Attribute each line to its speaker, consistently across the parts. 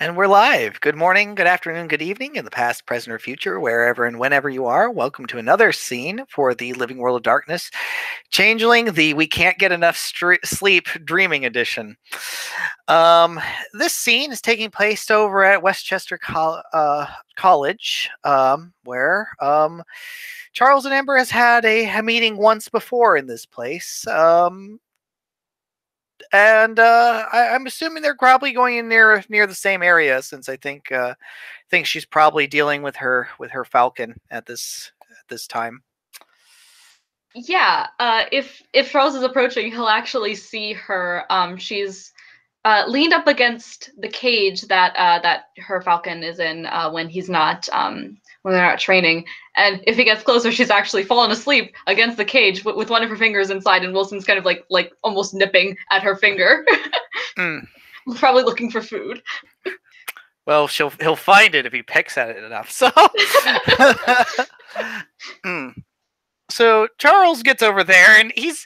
Speaker 1: And we're live. Good morning, good afternoon, good evening, in the past, present, or future, wherever and whenever you are. Welcome to another scene for the Living World of Darkness. Changeling, the We Can't Get Enough Sleep Dreaming Edition. This scene is taking place over at Westchester College, where Charles and Amber has had a meeting once before in this place. And I'm assuming they're probably going in near the same area, since I think she's probably dealing with her falcon at this time.
Speaker 2: Yeah, if Charles is approaching, he'll actually see her. She's leaned up against the cage that her falcon is in when he's not when they're not training. And if he gets closer, she's actually fallen asleep against the cage with one of her fingers inside, and Wilson's kind of like almost nipping at her finger,
Speaker 1: Mm.
Speaker 2: probably looking for food.
Speaker 1: Well, he'll find it if he picks at it enough. So, mm. So Charles gets over there, and he's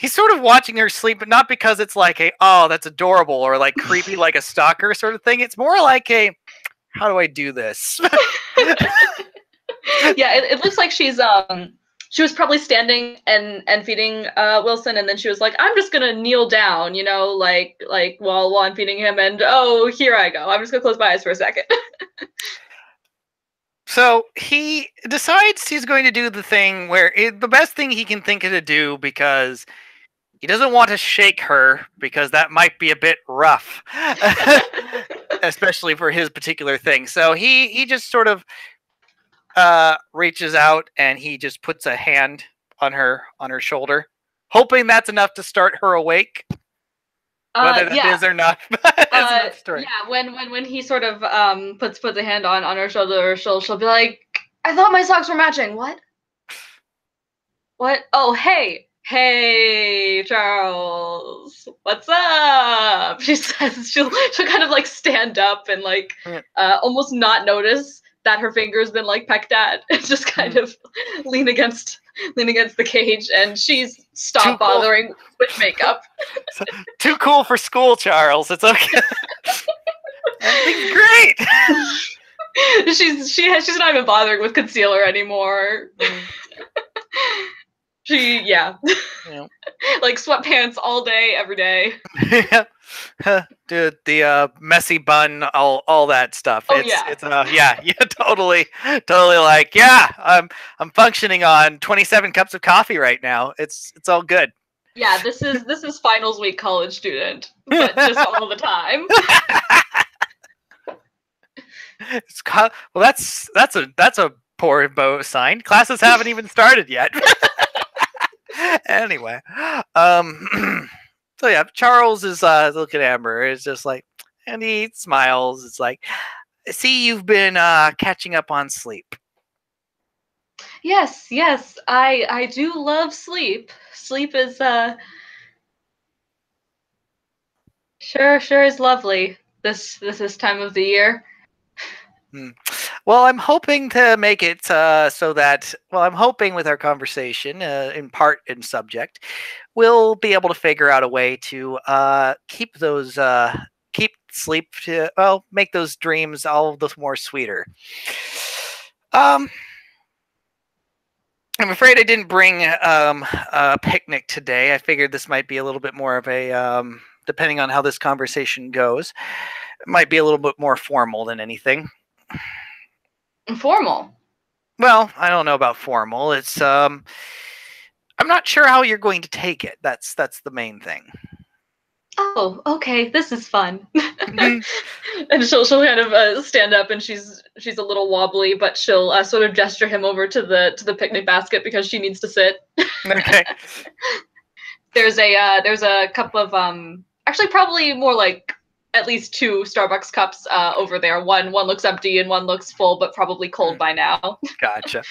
Speaker 1: sort of watching her sleep, but not because it's like oh, that's adorable, or like creepy like a stalker sort of thing. It's more like how do I do this?
Speaker 2: Yeah, it looks like she was probably standing and feeding Wilson, and then she was like, I'm just gonna kneel down, like while I'm feeding him, and oh, here I go. I'm just gonna close my eyes for a second.
Speaker 1: So he decides he's going to do the thing where the best thing he can think of to do, because he doesn't want to shake her, because that might be a bit rough, especially for his particular thing. So he just sort of reaches out, and he just puts a hand on her shoulder, hoping that's enough to start her awake. Whether that is or not, that's another story.
Speaker 2: Yeah, when he sort of puts a hand on her shoulder, she'll be like, I thought my socks were matching. What? Oh, hey, Charles, what's up? She says she'll kind of like stand up and like almost not notice that her finger's been like pecked at, and just kind of lean against the cage, and she's stopped bothering with makeup.
Speaker 1: Too cool for school, Charles. It's okay. Everything's great.
Speaker 2: She's not even bothering with concealer anymore. Yeah. Like sweatpants all day, every day.
Speaker 1: Dude, the messy bun, all that stuff.
Speaker 2: Oh,
Speaker 1: it's totally like, yeah, I'm functioning on 27 cups of coffee right now. It's all good.
Speaker 2: Yeah, this is finals week college student, but just all the time.
Speaker 1: Well, that's a poor sign. Classes haven't even started yet. Anyway, so yeah, Charles is looking at Amber. It's just like, and he smiles. It's like, see, you've been catching up on sleep.
Speaker 2: Yes, I do love sleep. Sleep is sure is lovely this time of the year.
Speaker 1: Well, I'm hoping to make it so that, I'm hoping with our conversation, in part in subject, we'll be able to figure out a way to keep sleep to, make those dreams all the more sweeter. I'm afraid I didn't bring a picnic today. I figured this might be a little bit more of a, depending on how this conversation goes, it might be a little bit more formal than anything.
Speaker 2: Formal?
Speaker 1: Well, I don't know about formal. It's I'm not sure how you're going to take it. That's the main thing.
Speaker 2: Oh, okay. This is fun. And she'll kind of stand up, and she's a little wobbly, but she'll sort of gesture him over to the picnic basket because she needs to sit.
Speaker 1: Okay.
Speaker 2: There's a cup of actually probably more like at least 2 Starbucks cups over there. One looks empty and one looks full, but probably cold by now.
Speaker 1: Gotcha.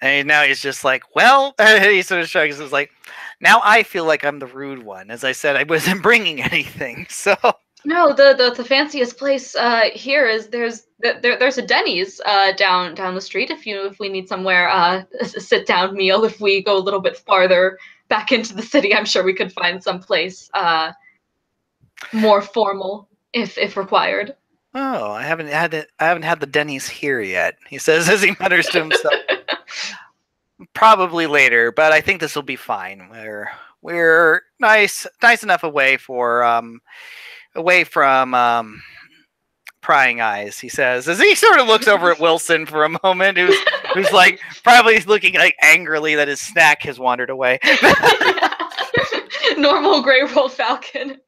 Speaker 1: And now he's just like, well, he sort of shrugs. It's like, now I feel like I'm the rude one. As I said, I wasn't bringing anything. So
Speaker 2: no, the fanciest place here is there's a Denny's down the street. If we need somewhere a sit down meal, if we go a little bit farther back into the city, I'm sure we could find some place more formal if required.
Speaker 1: Oh, I haven't had it. I haven't had the Denny's here yet. He says as he mutters to himself. Probably later, but I think this will be fine. We're nice enough away from prying eyes. He says as he sort of looks over at Wilson for a moment, who's like probably looking like angrily that his snack has wandered away.
Speaker 2: Normal gray rolled falcon.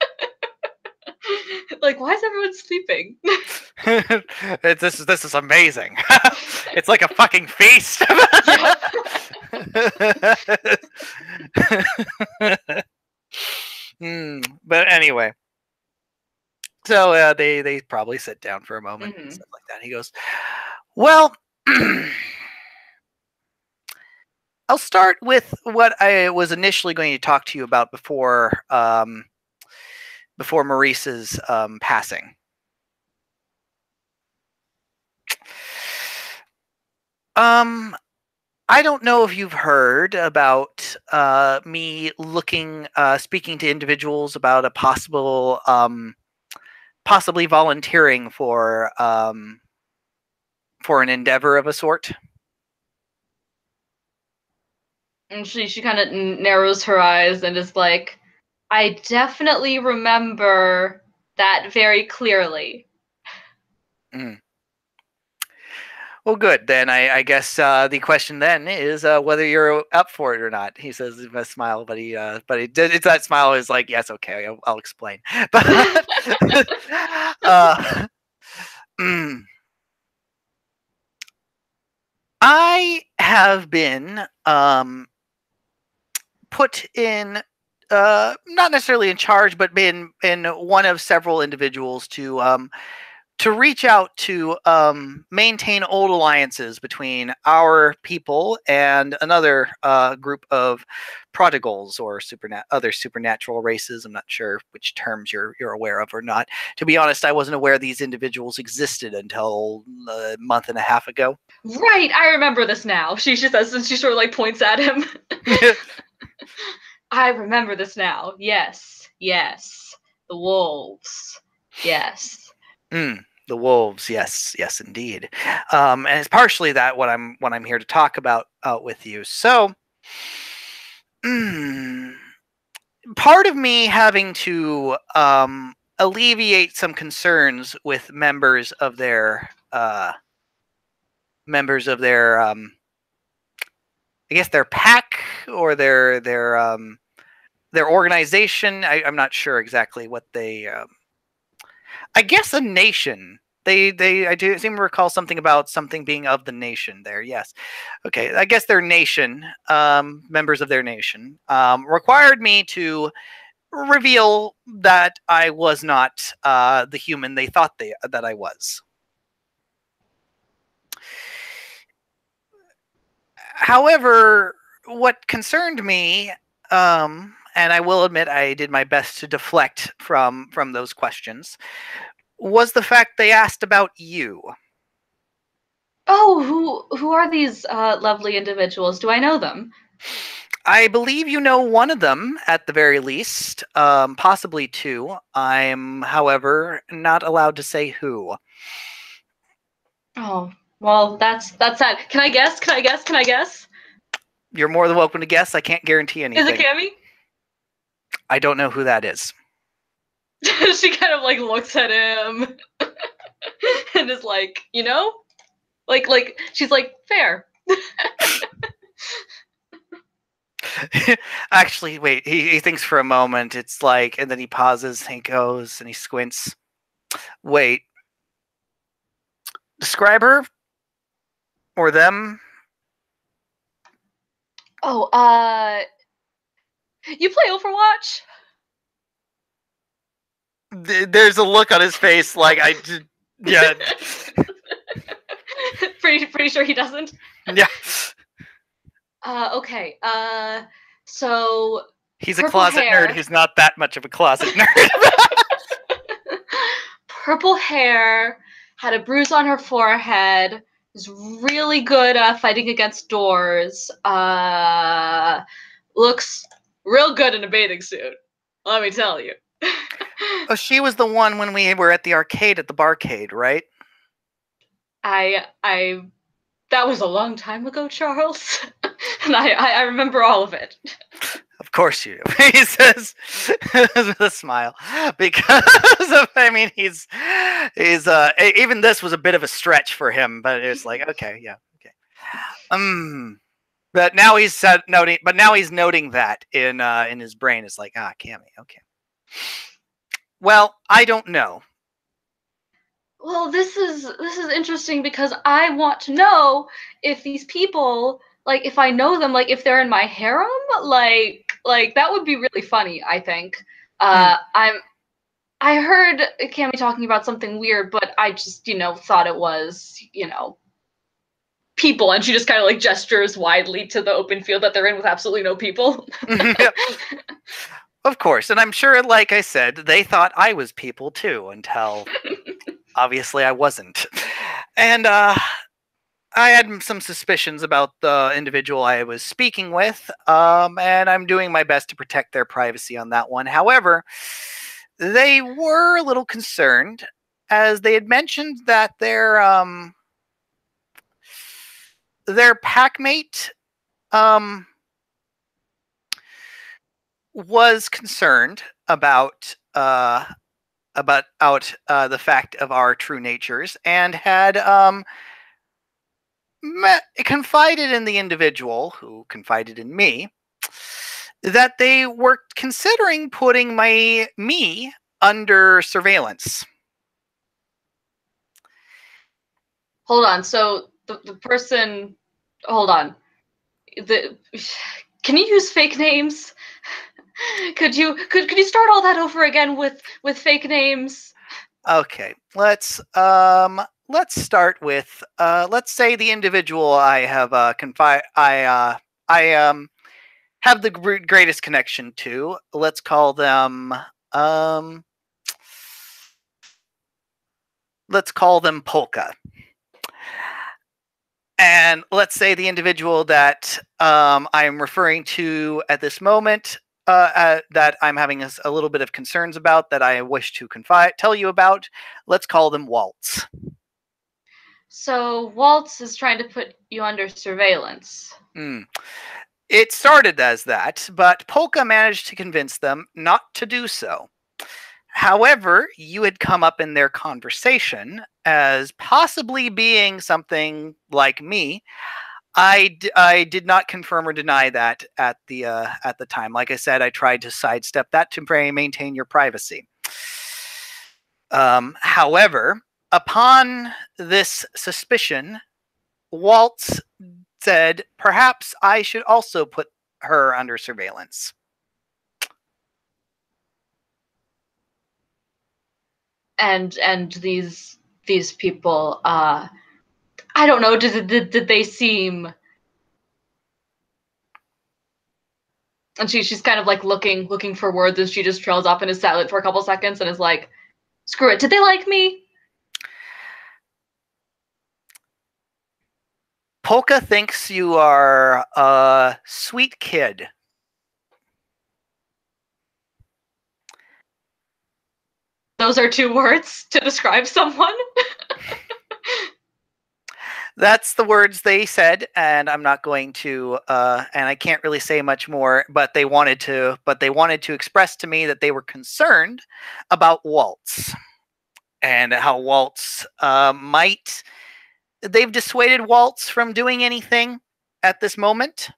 Speaker 2: Like, why is everyone sleeping?
Speaker 1: This is amazing. It's like a fucking feast. But anyway, so they probably sit down for a moment and stuff like that. He goes, well, I'll start with what I was initially going to talk to you about before Maurice's passing. I don't know if you've heard about me speaking to individuals about a possibly volunteering for an endeavor of a sort.
Speaker 2: And she kind of narrows her eyes and is like, I definitely remember that very clearly.
Speaker 1: Well, good. Then I guess the question then is whether you're up for it or not. He says with a smile, but it's that smile is like, yes, okay, I'll explain. But I have been put in, not necessarily in charge, but been in one of several individuals to reach out to maintain old alliances between our people and another group of prodigals or other supernatural races. I'm not sure which terms you're aware of or not. To be honest, I wasn't aware these individuals existed until a month and a half ago.
Speaker 2: Right, I remember this now. She says, and she sort of like points at him. I remember this now. Yes, the wolves. Yes.
Speaker 1: The wolves, yes, indeed, and it's partially that what I'm here to talk about with you. So, part of me having to alleviate some concerns with members of their I guess their pack or their organization. I'm not sure exactly what they. I guess a nation. I do seem to recall something about something being of the nation there. Yes. Okay. I guess their nation, members of their nation, required me to reveal that I was not the human they thought that I was. However, what concerned me, and I will admit I did my best to deflect from those questions, was the fact they asked about you.
Speaker 2: Oh, who are these lovely individuals? Do I know them?
Speaker 1: I believe you know one of them at the very least, possibly two. I'm, however, not allowed to say who.
Speaker 2: Oh, well, that's sad. Can I guess?
Speaker 1: You're more than welcome to guess. I can't guarantee anything.
Speaker 2: Is it Cammy?
Speaker 1: I don't know who that is.
Speaker 2: She kind of like looks at him and is like, like she's like, fair.
Speaker 1: Actually, wait, he thinks for a moment. It's like, and then he pauses and he goes and he squints. Wait. Describe her? Or them?
Speaker 2: Oh, you play Overwatch?
Speaker 1: There's a look on his face like yeah.
Speaker 2: pretty sure he doesn't.
Speaker 1: Yeah.
Speaker 2: Okay. So
Speaker 1: he's a closet nerd who's not that much of a closet nerd.
Speaker 2: Purple hair, had a bruise on her forehead, was really good fighting against doors. Looks real good in a bathing suit. Let me tell you.
Speaker 1: Oh, she was the one when we were at the arcade at the barcade, right?
Speaker 2: I that was a long time ago, Charles. And I remember all of it.
Speaker 1: Of course you do. He says with a smile because of, I mean, he's even this was a bit of a stretch for him, but it's like, okay, yeah, okay. But now he's noting that in his brain. It's like, Cammy, okay. Well, I don't know.
Speaker 2: Well, this is interesting because I want to know if these people, like, if I know them, like, if they're in my harem, like that would be really funny. I think. I heard Cammy talking about something weird, but I just, thought it was, people, and she just kind of like gestures widely to the open field that they're in with absolutely no people.
Speaker 1: Of course, and I'm sure, like I said, they thought I was people too until obviously I wasn't. And I had some suspicions about the individual I was speaking with, and I'm doing my best to protect their privacy on that one. However, they were a little concerned, as they had mentioned that their packmate was concerned about the fact of our true natures, and had confided in the individual who confided in me that they were considering putting me under surveillance.
Speaker 2: Hold on. So the person, hold on. Can you use fake names? Could you start all that over again with fake names?
Speaker 1: Okay, let's start with let's say the individual I have have the greatest connection to. Let's call them Polka. And let's say the individual that I'm referring to at this moment, that I'm having a little bit of concerns about, that I wish to tell you about, let's call them Waltz.
Speaker 2: So Waltz is trying to put you under surveillance.
Speaker 1: It started as that, but Polka managed to convince them not to do so. However, you had come up in their conversation as possibly being something like me. I did not confirm or deny that at the time. Like I said, I tried to sidestep that to maintain your privacy. However, upon this suspicion, Waltz said, perhaps I should also put her under surveillance.
Speaker 2: And these people, I don't know, did they seem... And she's kind of like looking for words, and she just trails off and is silent for a couple seconds and is like, screw it, did they like me?
Speaker 1: Polka thinks you are a sweet kid.
Speaker 2: Those are 2 words to describe someone?
Speaker 1: That's the words they said, and I'm not going to, and I can't really say much more. But they wanted to express to me that they were concerned about Waltz, and how Waltz might. They've dissuaded Waltz from doing anything at this moment,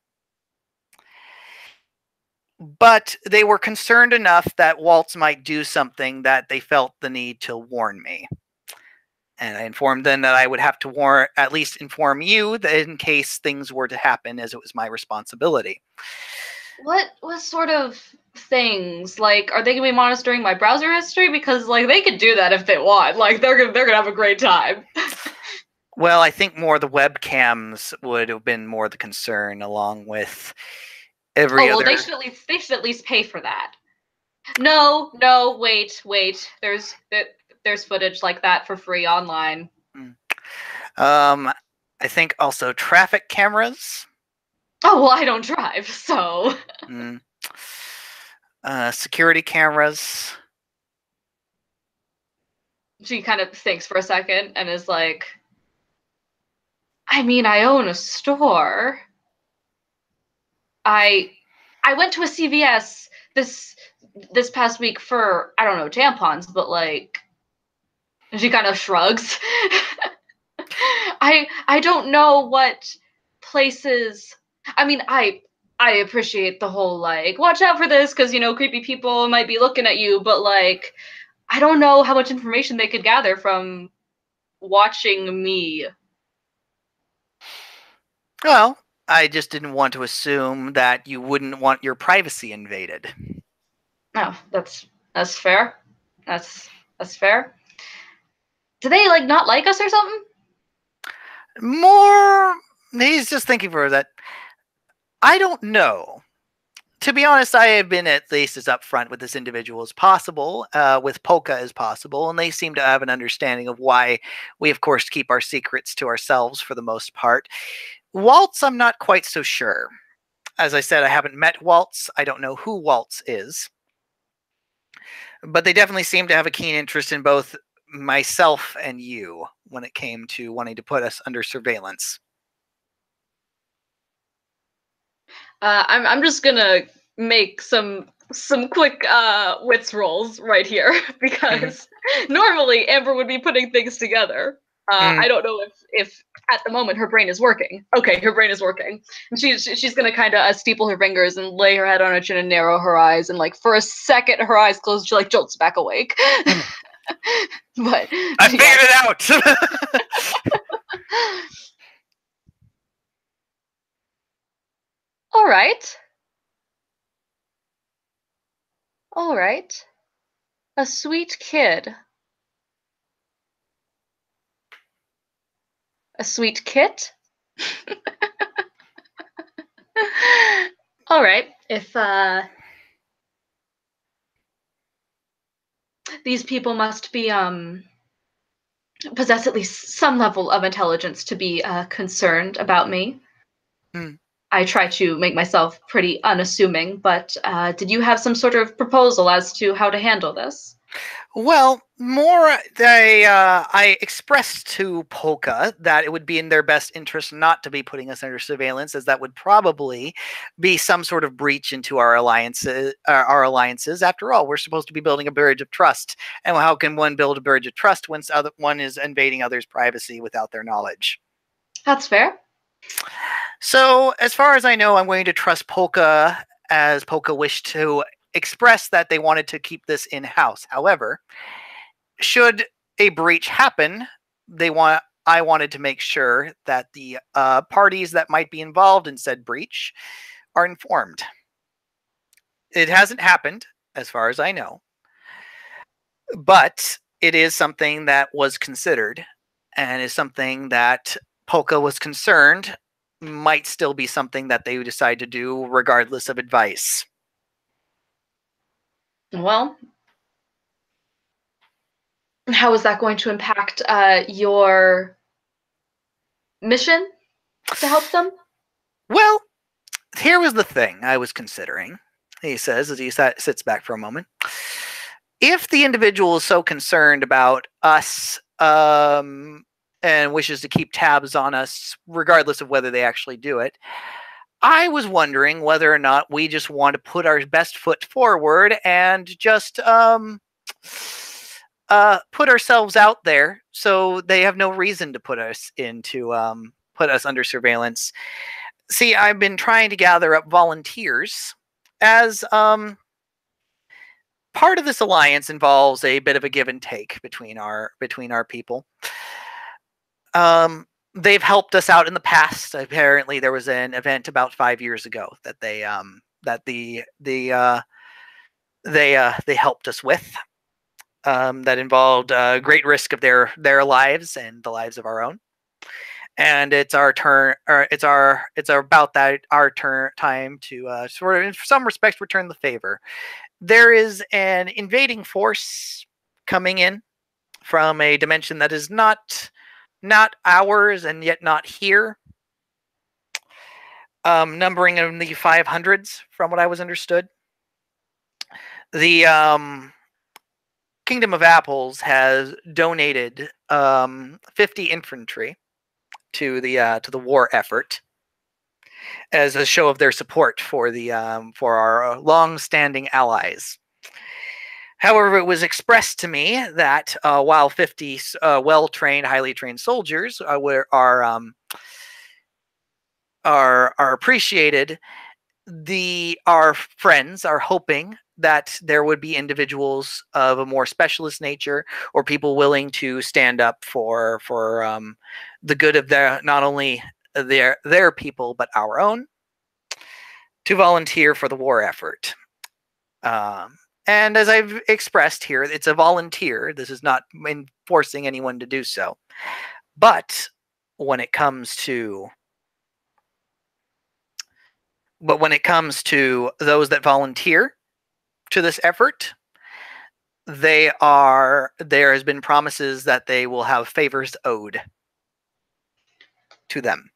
Speaker 1: but they were concerned enough that Waltz might do something that they felt the need to warn me. And I informed them that I would have to at least inform you, that in case things were to happen, as it was my responsibility.
Speaker 2: What sort of things? Like, are they gonna be monitoring my browser history? Because like they could do that if they want. Like they're gonna have a great time.
Speaker 1: Well, I think more the webcams would have been more the concern, along with every other.
Speaker 2: They should at least pay for that. No, wait. There's footage like that for free online.
Speaker 1: I think also traffic cameras.
Speaker 2: Oh, well, I don't drive, so.
Speaker 1: Security cameras.
Speaker 2: She kind of thinks for a second and is like, I mean, I own a store. I I went to a CVS this past week for, I don't know, tampons, but like, she kind of shrugs. I don't know what places. I mean, I appreciate the whole like watch out for this because creepy people might be looking at you, but like I don't know how much information they could gather from watching me.
Speaker 1: Well, I just didn't want to assume that you wouldn't want your privacy invaded.
Speaker 2: Oh, that's fair. That's fair. Do they like not like us or something?
Speaker 1: More, he's just thinking for that. I don't know. To be honest, I have been at least as upfront with this individual as possible, with Polka as possible, and they seem to have an understanding of why we, of course, keep our secrets to ourselves for the most part. Waltz, I'm not quite so sure. As I said, I haven't met Waltz. I don't know who Waltz is. But they definitely seem to have a keen interest in both myself and you when it came to wanting to put us under surveillance.
Speaker 2: I'm just gonna make some quick wits rolls right here because normally Amber would be putting things together. I don't know if at the moment her brain is working. Okay, her brain is working, and she's gonna kind of steeple her fingers and lay her head on her chin and narrow her eyes, and like for a second her eyes close, she like jolts back awake. But
Speaker 1: I figured it out.
Speaker 2: All right. All right. A sweet kid. A sweet kit? All right. If these people must be possess at least some level of intelligence to be concerned about me. I try to make myself pretty unassuming, but did you have some sort of proposal as to how to handle this?
Speaker 1: Well, I expressed to Polka that it would be in their best interest not to be putting us under surveillance, as that would probably be some sort of breach into our alliances. Our alliances, after all, we're supposed to be building a bridge of trust, and how can one build a bridge of trust when one is invading others' privacy without their knowledge?
Speaker 2: That's fair.
Speaker 1: So, as far as I know, I'm going to trust Polka, as Polka wished to express that they wanted to keep this in house. However, should a breach happen, I wanted to make sure that the parties that might be involved in said breach are informed. It hasn't happened, as far as I know, but it is something that was considered, and is something that Polka was concerned might still be something that they would decide to do regardless of advice.
Speaker 2: Well, how is that going to impact your mission to help them?
Speaker 1: Well, here was the thing I was considering, he says as he sits back for a moment. If the individual is so concerned about us and wishes to keep tabs on us, regardless of whether they actually do it, I was wondering whether or not we just want to put our best foot forward and just put ourselves out there, so they have no reason to put us under surveillance. See, I've been trying to gather up volunteers, as part of this alliance involves a bit of a give and take between our people. They've helped us out in the past. Apparently, there was an event about 5 years ago that they helped us with, that involved great risk of their lives and the lives of our own. And it's our turn, or it's about that our turn time to sort of, in some respects, return the favor. There is an invading force coming in from a dimension that is not ours and yet not here, numbering in the 500s from what I was understood. The Kingdom of Apples has donated 50 infantry to the war effort as a show of their support for our long-standing allies. However, it was expressed to me that while 50 well-trained, highly trained soldiers are appreciated, our friends are hoping that there would be individuals of a more specialist nature, or people willing to stand up for the good of not only their people but our own, to volunteer for the war effort. And as I've expressed here, it's a volunteer. This is not forcing anyone to do so. But when it comes to those that volunteer to this effort, there has been promises that they will have favors owed to them.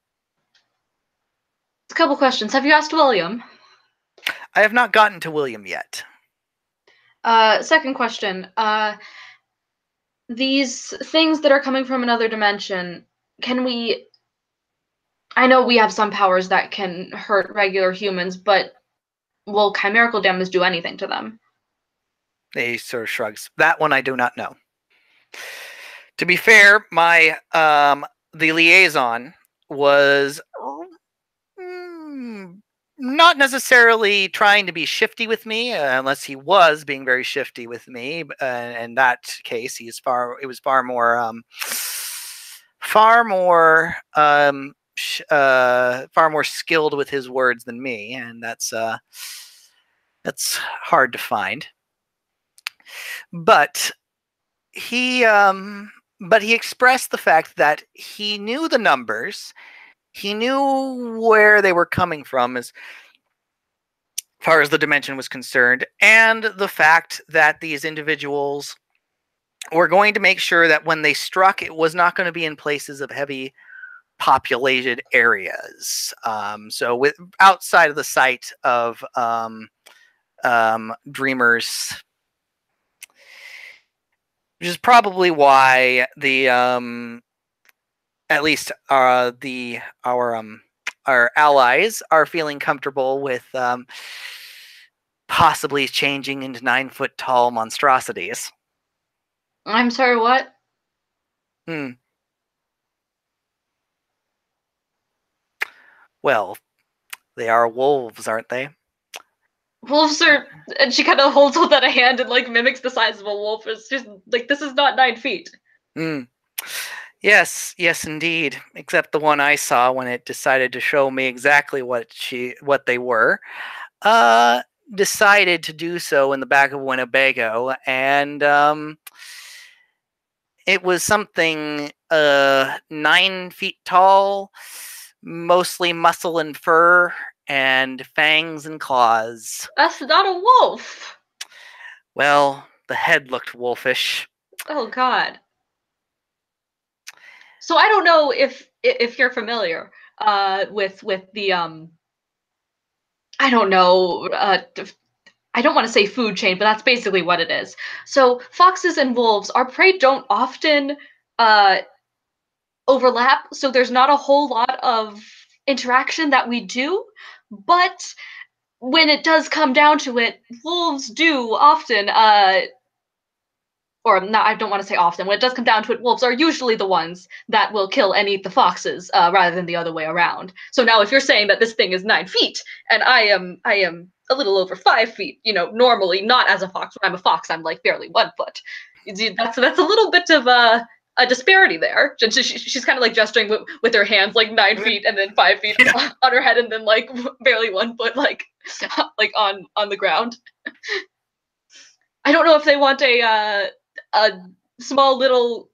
Speaker 2: A couple questions. Have you asked William?
Speaker 1: I have not gotten to William yet.
Speaker 2: Second question. These things that are coming from another dimension, I know we have some powers that can hurt regular humans, but will chimerical damage do anything to them?
Speaker 1: He sort of shrugs. That one I do not know. To be fair, my the liaison was not necessarily trying to be shifty with me, unless he was being very shifty with me. In that case, it was far more skilled with his words than me, and that's hard to find. But he expressed the fact that he knew the numbers, he knew where they were coming from as far as the dimension was concerned, and the fact that these individuals were going to make sure that when they struck, it was not going to be in places of heavy populated areas. So outside of the sight of dreamers, which is probably why at least our allies are feeling comfortable with possibly changing into 9-foot-tall monstrosities.
Speaker 2: I'm sorry, what?
Speaker 1: Well, they are wolves, aren't they?
Speaker 2: Wolves are, and she kind of holds out a hand and like mimics the size of a wolf. It's just like, this is not 9 feet.
Speaker 1: Yes, indeed. Except the one I saw when it decided to show me exactly what they were, decided to do so in the back of Winnebago, and it was something 9 feet tall, mostly muscle and fur, and fangs and claws.
Speaker 2: That's not a wolf.
Speaker 1: Well, the head looked wolfish.
Speaker 2: Oh God. So I don't know if you're familiar with the I don't know, I don't want to say food chain, but that's basically what it is. So foxes and wolves, our prey don't often overlap, so there's not a whole lot of interaction that we do, but when it does come down to it, wolves do often or not, I don't want to say often, when it does come down to it, wolves are usually the ones that will kill and eat the foxes rather than the other way around. So now if you're saying that this thing is 9 feet and I am a little over 5 feet, normally not as a fox, when I'm a fox, I'm like barely 1 foot. That's a little bit of a disparity there. She's kind of like gesturing with her hands, like 9 feet and then 5 feet on her head and then like barely 1 foot, like on the ground. I don't know if they want a small little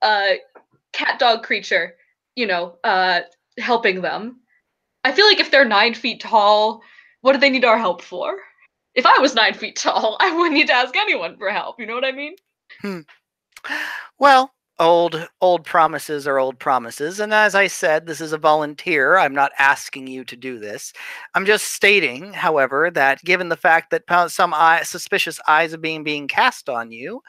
Speaker 2: cat dog creature, helping them. I feel like if they're 9 feet tall, what do they need our help for? If I was 9 feet tall, I wouldn't need to ask anyone for help. You know what I mean?
Speaker 1: Well, old promises are old promises, and as I said, this is a volunteer. I'm not asking you to do this. I'm just stating, however, that given the fact that some suspicious eyes are being cast on you,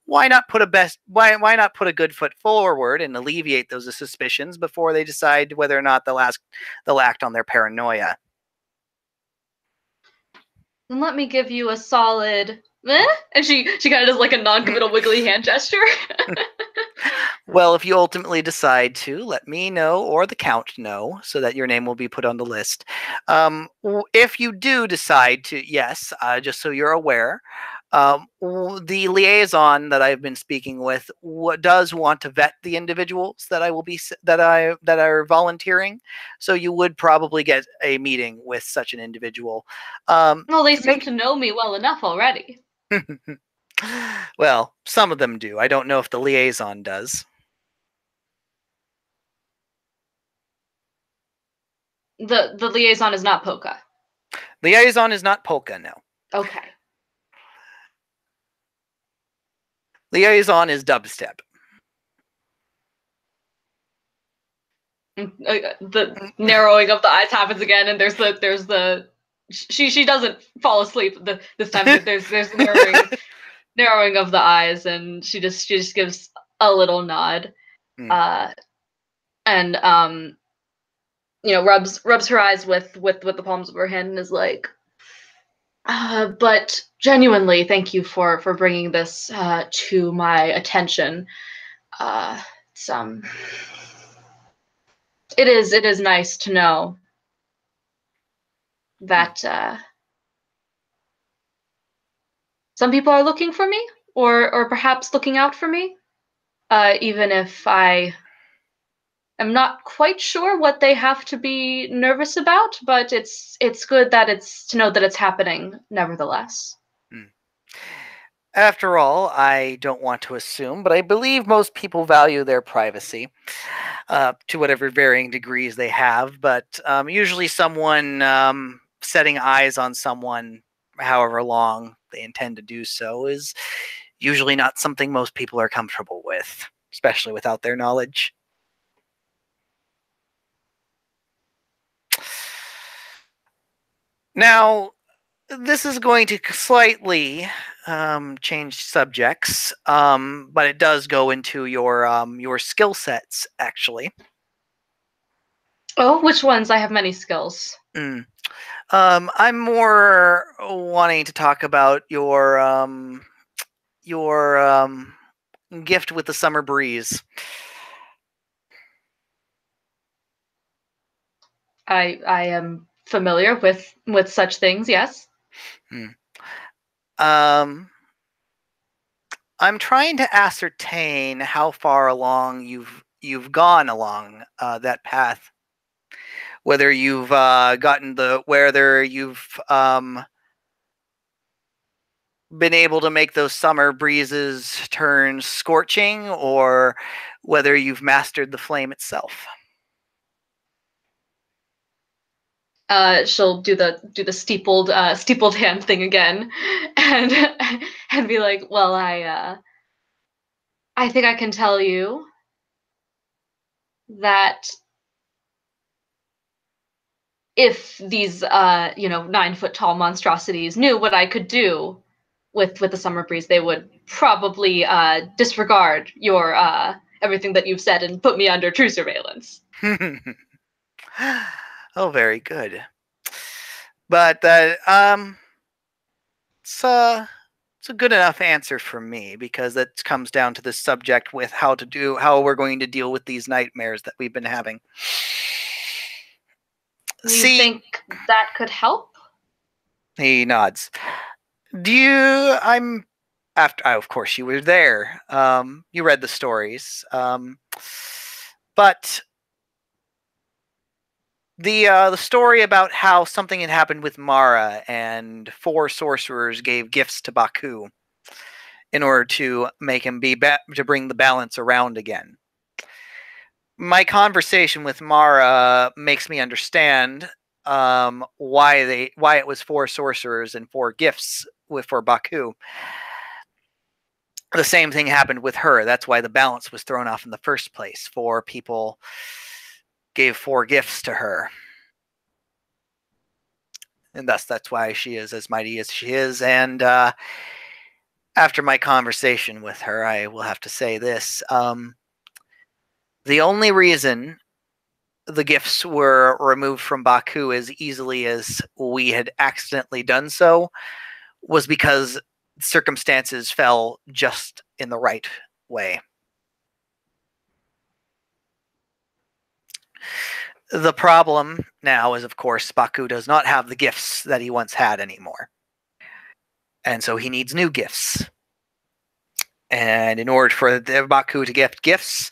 Speaker 1: why not put a good foot forward and alleviate those suspicions before they decide whether or not they'll act on their paranoia?
Speaker 2: Then let me give you a solid and she kind of does like a non-committal wiggly hand gesture.
Speaker 1: Well, if you ultimately decide to, let me know or the Count know so that your name will be put on the list. If you do decide to, yes, just so you're aware, the liaison that I've been speaking with does want to vet the individuals that I will be that are volunteering. So you would probably get a meeting with such an individual.
Speaker 2: Well, they seem to know me well enough already.
Speaker 1: Well, some of them do. I don't know if the liaison does.
Speaker 2: The liaison is not Polka.
Speaker 1: Liaison is not Polka, no.
Speaker 2: Okay.
Speaker 1: Liaison is dubstep.
Speaker 2: The narrowing of the eyes happens again, and there's the she doesn't fall asleep this time. There's narrowing of the eyes, and she just gives a little nod, and rubs her eyes with the palms of her hand and is like, but genuinely, thank you for bringing this to my attention. It's it is nice to know that some people are looking for me, or perhaps looking out for me, even if I am not quite sure what they have to be nervous about. But it's good that it's to know that it's happening nevertheless.
Speaker 1: After all, I don't want to assume, but I believe most people value their privacy to whatever varying degrees they have. But usually, someone setting eyes on someone, however long they intend to do so, is usually not something most people are comfortable with, especially without their knowledge. Now, this is going to slightly change subjects, but it does go into your skill sets, actually.
Speaker 2: Oh, which ones? I have many skills.
Speaker 1: I'm more wanting to talk about your gift with the summer breeze.
Speaker 2: I am familiar with such things. Yes.
Speaker 1: I'm trying to ascertain how far along you've gone along that path. Whether you've whether you've been able to make those summer breezes turn scorching, or whether you've mastered the flame itself.
Speaker 2: She'll do the steepled hand thing again, and and be like, "Well, I think I can tell you that if these 9-foot tall monstrosities knew what I could do with the summer breeze, they would probably disregard your everything that you've said and put me under true surveillance."
Speaker 1: Oh, very good. But it's a good enough answer for me, because that comes down to this subject with how we're going to deal with these nightmares that we've been having.
Speaker 2: You think that could help?
Speaker 1: He nods. Of course you were there. You read the stories. But the story about how something had happened with Mara and 4 sorcerers gave gifts to Baku in order to make him to bring the balance around again. My conversation with Mara makes me understand why it was 4 sorcerers and 4 gifts for Baku. The same thing happened with her. That's why the balance was thrown off in the first place. 4 people gave 4 gifts to her. And thus, that's why she is as mighty as she is. And After my conversation with her, I will have to say this. The only reason the gifts were removed from Baku as easily as we had accidentally done so was because circumstances fell just in the right way. The problem now is, of course, Baku does not have the gifts that he once had anymore. And so he needs new gifts. And in order for the Baku to get gifts,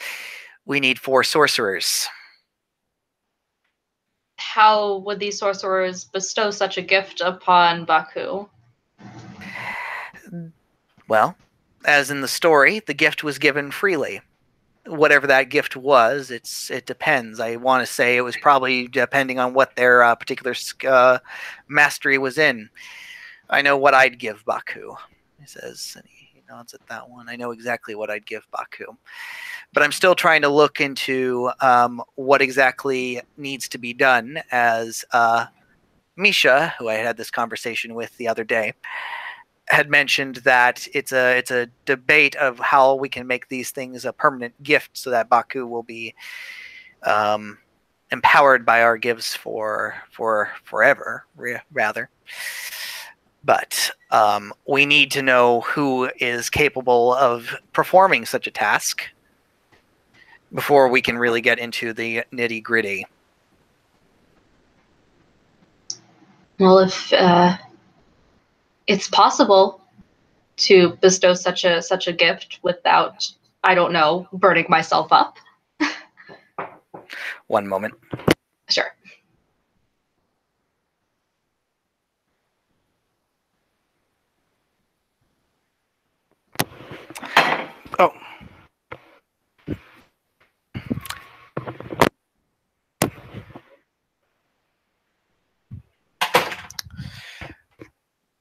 Speaker 1: we need 4 sorcerers.
Speaker 2: How would these sorcerers bestow such a gift upon Baku?
Speaker 1: Well, as in the story, the gift was given freely. Whatever that gift was, it depends. I want to say it was probably depending on what their particular mastery was in. I know what I'd give Baku. He says, and he nods at that one. I know exactly what I'd give Baku. But I'm still trying to look into what exactly needs to be done, as Misha, who I had this conversation with the other day, had mentioned that it's a debate of how we can make these things a permanent gift so that Baku will be empowered by our gifts for forever, rather. But we need to know who is capable of performing such a task before we can really get into the nitty-gritty.
Speaker 2: Well, if it's possible to bestow such a gift without, I don't know, burning myself up.
Speaker 1: One moment.
Speaker 2: Sure.
Speaker 1: Oh.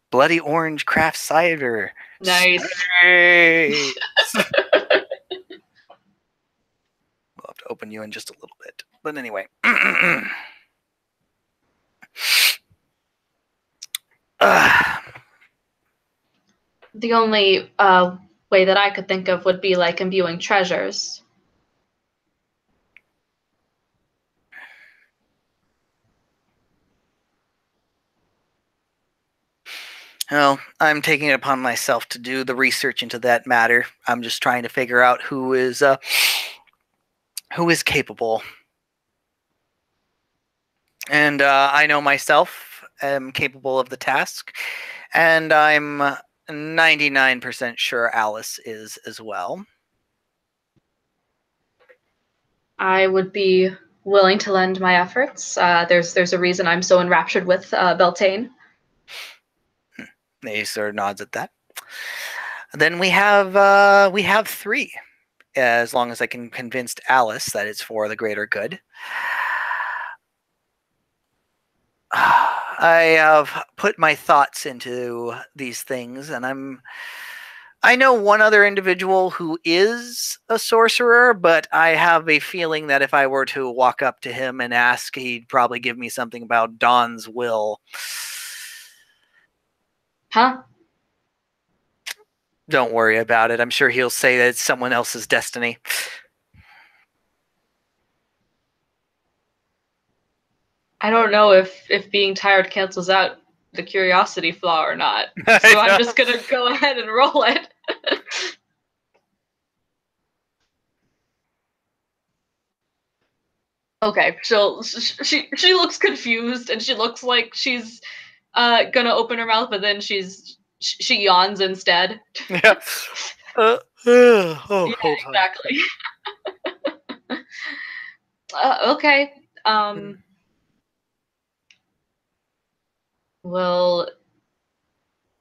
Speaker 1: Bloody orange craft cider.
Speaker 2: Nice.
Speaker 1: We'll have to open you in just a little bit. But anyway.
Speaker 2: The only way that I could think of would be like imbuing treasures.
Speaker 1: Well, I'm taking it upon myself to do the research into that matter. I'm just trying to figure out who is capable. And I know myself am capable of the task, and I'm 99% sure Alice is as well.
Speaker 2: I would be willing to lend my efforts. There's a reason I'm so enraptured with Beltane.
Speaker 1: He sort of nods at that. Then we have 3, as long as I can convince Alice that it's for the greater good. I have put my thoughts into these things, and I know one other individual who is a sorcerer, but I have a feeling that if I were to walk up to him and ask, he'd probably give me something about Dawn's will.
Speaker 2: Huh?
Speaker 1: Don't worry about it. I'm sure he'll say that it's someone else's destiny.
Speaker 2: I don't know if being tired cancels out the curiosity flaw or not. So I'm just gonna go ahead and roll it. Okay, she looks confused and she looks like she's gonna open her mouth, but then she yawns instead.
Speaker 1: Yeah. Oh,
Speaker 2: yeah,
Speaker 1: hold
Speaker 2: exactly. Okay. Well,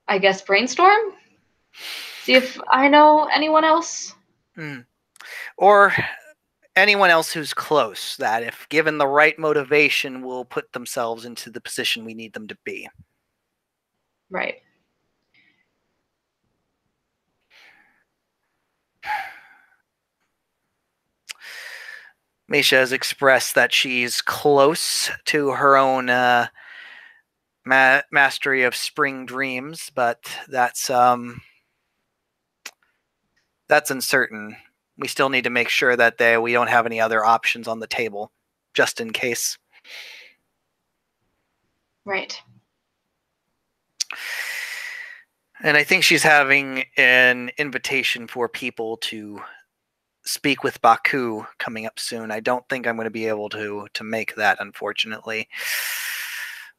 Speaker 2: I guess brainstorm? See if I know anyone else?
Speaker 1: Or anyone else who's close, that if given the right motivation will put themselves into the position we need them to be.
Speaker 2: Right.
Speaker 1: Misha has expressed that she's close to her own mastery of spring dreams, but that's that's uncertain. We still need to make sure that we don't have any other options on the table, just in case.
Speaker 2: Right.
Speaker 1: And I think she's having an invitation for people to speak with Baku coming up soon. I don't think I'm going to be able to make that, unfortunately.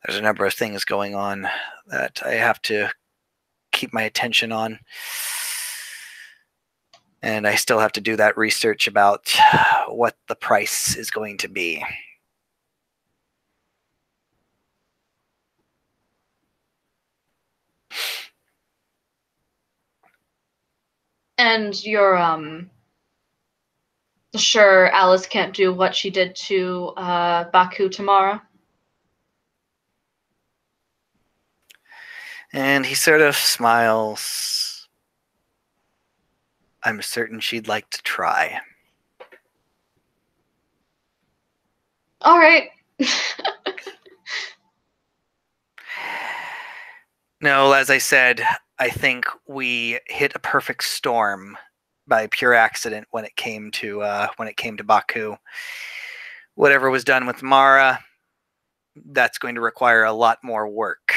Speaker 1: There's a number of things going on that I have to keep my attention on. And I still have to do that research about what the price is going to be.
Speaker 2: And you're sure Alice can't do what she did to Baku tomorrow?
Speaker 1: And he sort of smiles. I'm certain she'd like to try.
Speaker 2: All right.
Speaker 1: No, as I said, I think we hit a perfect storm by pure accident when it came to Baku. Whatever was done with Mara, that's going to require a lot more work.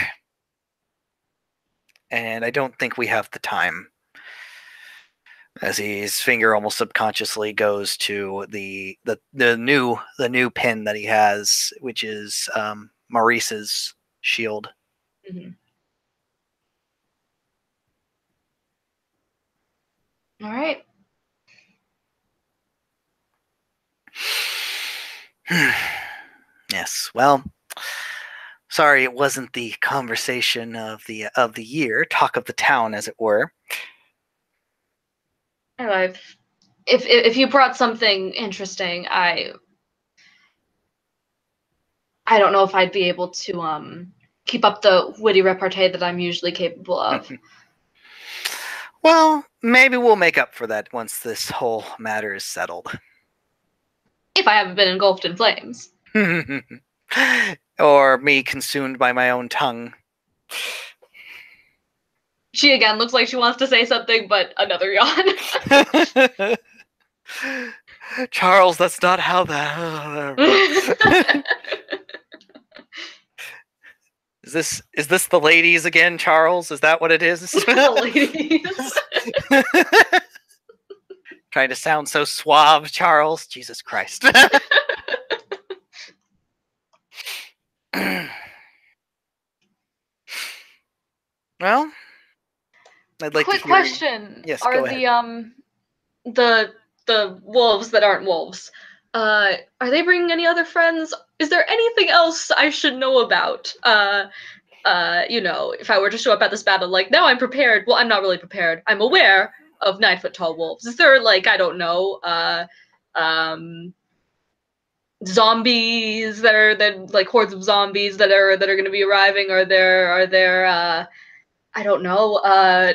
Speaker 1: And I don't think we have the time. As his finger almost subconsciously goes to the new pin that he has, which is Maurice's shield.
Speaker 2: Mm-hmm. All right.
Speaker 1: Yes. Well, sorry, it wasn't the conversation of the year, talk of the town, as it were.
Speaker 2: If you brought something interesting, I don't know if I'd be able to keep up the witty repartee that I'm usually capable of.
Speaker 1: Well, maybe we'll make up for that once this whole matter is settled.
Speaker 2: If I haven't been engulfed in flames.
Speaker 1: Or me consumed by my own tongue.
Speaker 2: She again looks like she wants to say something, but another yawn.
Speaker 1: Charles, that's not how that. Is this the ladies again, Charles? Is that what it is?
Speaker 2: The ladies.
Speaker 1: Trying to sound so suave, Charles. Jesus Christ. Well, I'd like
Speaker 2: Quick
Speaker 1: to hear.
Speaker 2: Question.
Speaker 1: Yes,
Speaker 2: are
Speaker 1: go ahead.
Speaker 2: The wolves that aren't wolves, are they bringing any other friends? Is there anything else I should know about? You know, if I were to show up at this battle, like, now I'm prepared. Well, I'm not really prepared. I'm aware of 9-foot-tall wolves. Is there, like, I don't know, zombies that are like hordes of zombies that are going to be arriving? Are there I don't know. I'm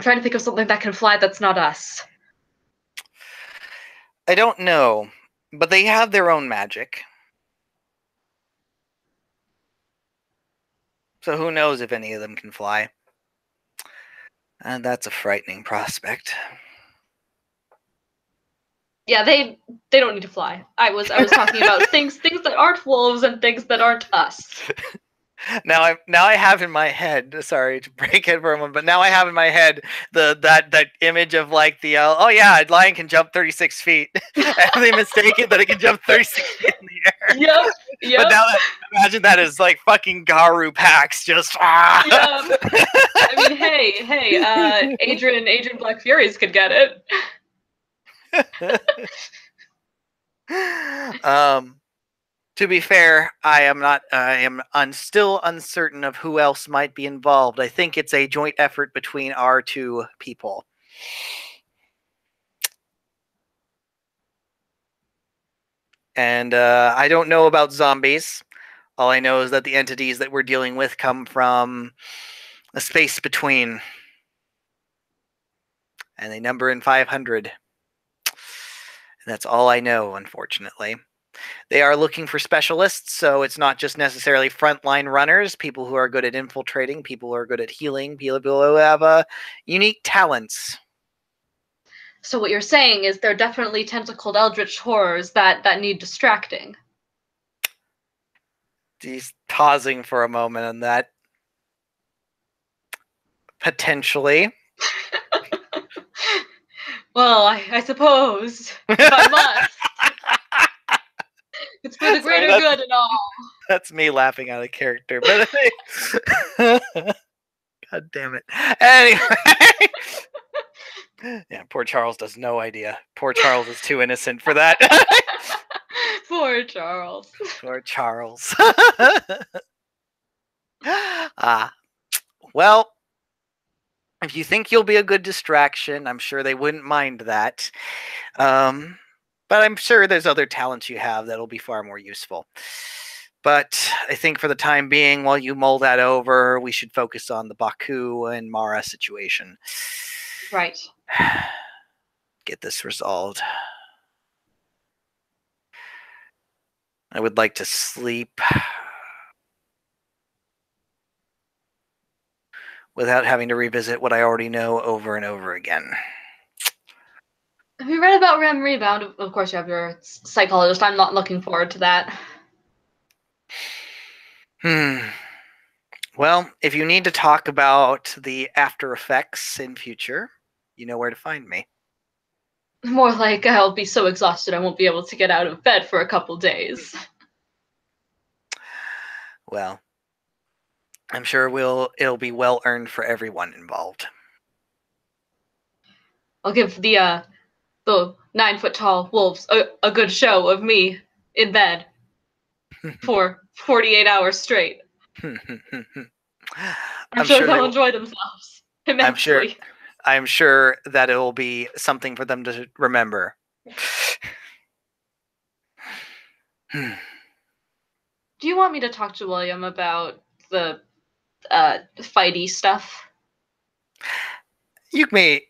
Speaker 2: trying to think of something that can fly that's not us.
Speaker 1: I don't know, but they have their own magic. So who knows if any of them can fly. And that's a frightening prospect. Yeah,
Speaker 2: they don't need to fly. I was talking about things that aren't wolves and things that aren't us.
Speaker 1: Now I have in my head, sorry to break it for a moment, but now I have in my head that image of like the oh yeah, a lion can jump 36 feet, and they mistake it that it can jump 36 feet in the air.
Speaker 2: Yep.
Speaker 1: But now imagine that as like fucking Garu Pax just.
Speaker 2: Yeah. I mean, hey, Adrian Black Furies could get it.
Speaker 1: To be fair, I am still uncertain of who else might be involved. I think it's a joint effort between our two people. And I don't know about zombies. All I know is that the entities that we're dealing with come from a space between. And they number in 500. And that's all I know, unfortunately. They are looking for specialists, so it's not just necessarily frontline runners, people who are good at infiltrating, people who are good at healing, people who have unique talents.
Speaker 2: So what you're saying is they're definitely tentacled eldritch horrors that need distracting.
Speaker 1: He's pausing for a moment on that. Potentially.
Speaker 2: Well, I suppose if I must, it's for the greater good and all.
Speaker 1: That's me laughing out of character, but God damn it. Anyway. Yeah, poor Charles has no idea. Poor Charles is too innocent for that.
Speaker 2: Poor Charles.
Speaker 1: Poor Charles. Well, if you think you'll be a good distraction, I'm sure they wouldn't mind that. But I'm sure there's other talents you have that'll be far more useful. But I think for the time being, while you mull that over, we should focus on the Baku and Mara situation.
Speaker 2: Right.
Speaker 1: Get this resolved. I would like to sleep without having to revisit what I already know over and over again.
Speaker 2: Have you read about REM Rebound? Of course, you have your psychologist. I'm not looking forward to that.
Speaker 1: Well, if you need to talk about the after effects in future, you know where to find me.
Speaker 2: More like I'll be so exhausted I won't be able to get out of bed for a couple days.
Speaker 1: Well, I'm sure it'll be well earned for everyone involved.
Speaker 2: I'll give the 9-foot-tall wolves a good show of me in bed for 48 hours straight. I'm sure they'll enjoy themselves immensely.
Speaker 1: I'm sure that it will be something for them to remember.
Speaker 2: Do you want me to talk to William about the fighty stuff?
Speaker 1: You may.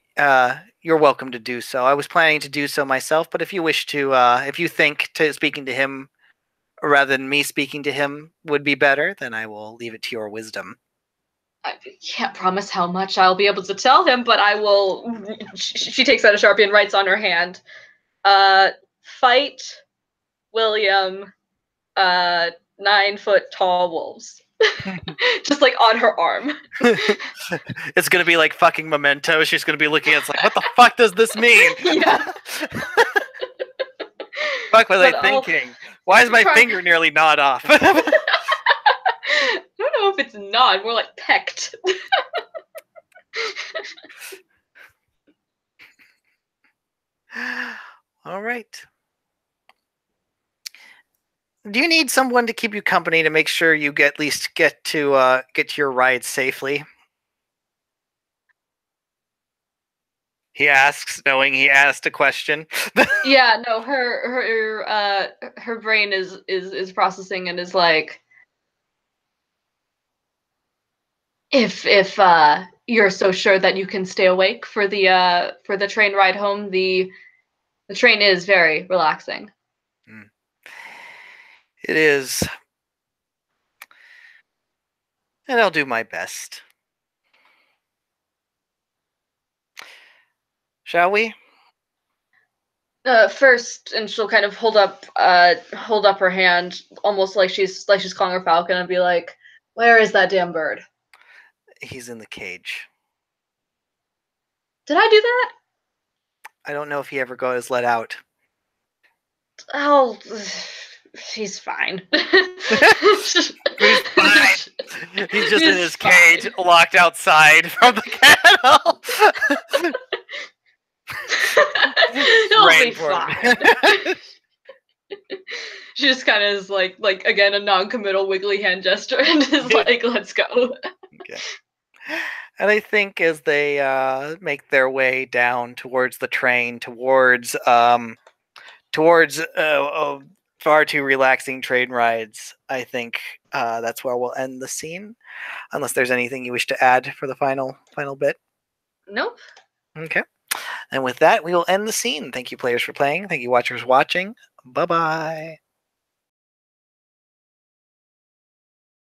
Speaker 1: You're welcome to do so. I was planning to do so myself, but if you wish to, if you think speaking to him rather than me speaking to him would be better, then I will leave it to your wisdom.
Speaker 2: I can't promise how much I'll be able to tell him, but I will. She takes out a Sharpie and writes on her hand, fight William, 9-foot-tall wolves. Just like on her arm.
Speaker 1: It's gonna be like fucking Memento. She's gonna be looking at it like, what the fuck does this mean?
Speaker 2: Yeah.
Speaker 1: Fuck was I thinking? Why is my finger nearly gnawed off?
Speaker 2: I don't know if it's gnawed, more like pecked.
Speaker 1: All right. Do you need someone to keep you company to make sure you at least get to your ride safely? He asks, knowing he asked a question.
Speaker 2: Yeah, no, her brain is processing and is like, if you're so sure that you can stay awake for the train ride home, the train is very relaxing.
Speaker 1: It is. And I'll do my best. Shall we?
Speaker 2: First, and she'll kind of hold up her hand, almost like she's calling her falcon, and be like, "Where is that damn bird?"
Speaker 1: He's in the cage.
Speaker 2: Did I do that?
Speaker 1: I don't know if he ever got let out.
Speaker 2: Oh, he's fine.
Speaker 1: He's fine. He's just in his cage, locked outside from the kennel.
Speaker 2: He'll be fine. She just kind of is like again a non-committal wiggly hand gesture and is like, "Let's go."
Speaker 1: Okay. And I think as they make their way down towards the train, towards far too relaxing train rides, I think that's where we'll end the scene. Unless there's anything you wish to add for the final bit.
Speaker 2: Nope.
Speaker 1: Okay. And with that, we will end the scene. Thank you, players, for playing. Thank you, watchers, for watching. Bye-bye.